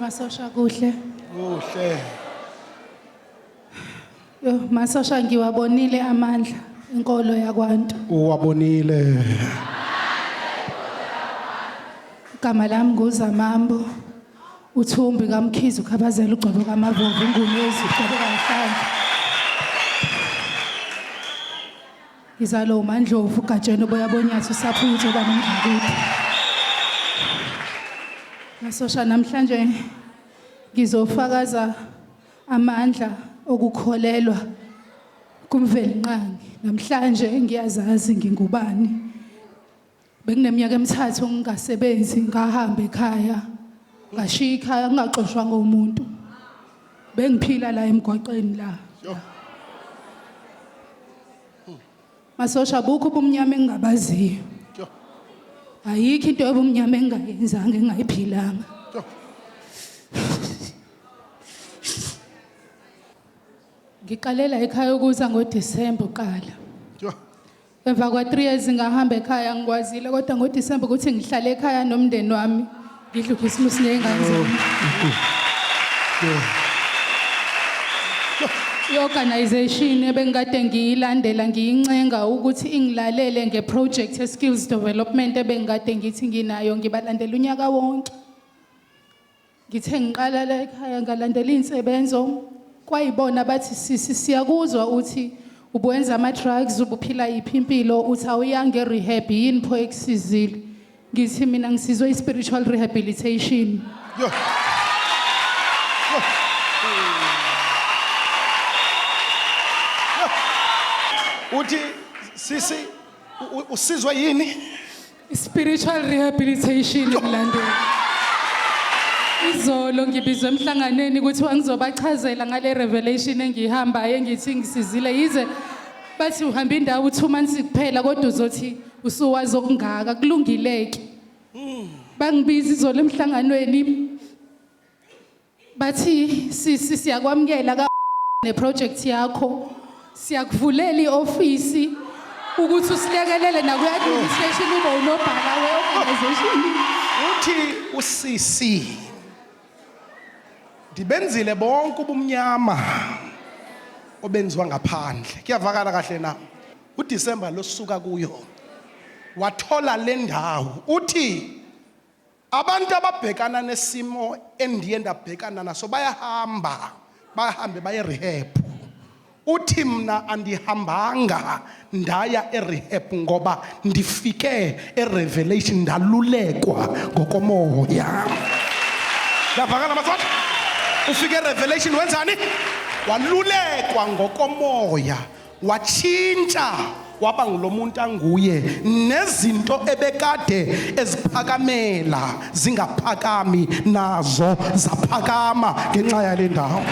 Masosha kuhle. Kuhle. Yo, masosha ngiwabonile amandla inkolo yakwantu. Uwabonile. Igama lami nguZamambo. Uthumbi kaMkhize ukhabazela ugcobo kaMavovu uNgulezi ugcobo kaMhlanga. Ngizalo uMandlovu ugatsheni oboyabonyathi usaphuthe banomdlakuthi. Masosha namhlanje ngizofakaza amandla okukholelwa kumvelinqangi. Namhlanje ngiyazazi ngingubani. Bengineminyaka emithathu ngingasebenzi ngahamba ekhaya. Ngashiya ikhaya ngingaxoshwa ngomuntu. Bengiphila la emgwaqeni la. Masosha bukho ubumnyama engingabaziyo. Ayikho into yobumnyama engingayenzanga engayiphilanga. Ngiqalela ekhaya ukuza ngoDisemba uqala. Emva kwa 3 years ngahamba ekhaya ngikwazile kodwa ngoDisemba ukuthi ngihlale ekhaya nomndeni wami ngidla uChristmas nezingane zami. I-organization ebengikade ngiyilandela ngiyincenga ukuthi ingilalele ngeproject ye-skills development ebengikade ngithi nginayo ngibalandela unyaka wonke. Ngithe ngiqala la ekhaya ngalandela insebenzo kwayibona bathi siyakuzwa uthi ubuwenza ama-drugs ubuphila yiphi impilo uthi awuyange rehab yini pho ekusizile. Ngithi mina ngisizwe i-spiritual rehabilitation. Uthi sisi usizwe yini? Spiritual rehabilitation ukulandela. Izolo ngibizwe emhlanganweni ukuthi ngizobachazela ngale revelation engihambayo engithi ngisizile yize bathi uhamba indawo 2 months kuphela kodwa uzothi usuwazi okungaka kulungileke. Bangibiza izolo emhlanganweni bathi siyakwamukela ka neproject yakho. Siyakuvulela iofisi ukuthi usilekelele naku administration ube unobhala weorganization. Uthi usisi dibenzile bonke ubumnyama obenziwa ngaphandle. Kuyavakala kahle na. uDisemba losuka kuyo wathola le ndawo. Uthi abantu ababhekana nesimo endiye ndabhekana naso bayahambe baye rehab. Uthi mina andihambanga ndaya erehab ngoba ndifike erevelation ndalulekwa ngokomoya. Lavakala matsotha. Ufike erevelation wenzani? Walulekwa ngokomoya. Watshintsha waba ngulomuntu anguye nezinto ebekade eziphakamela zingaphakami nazo zaphakama ngenxa yale ndawo.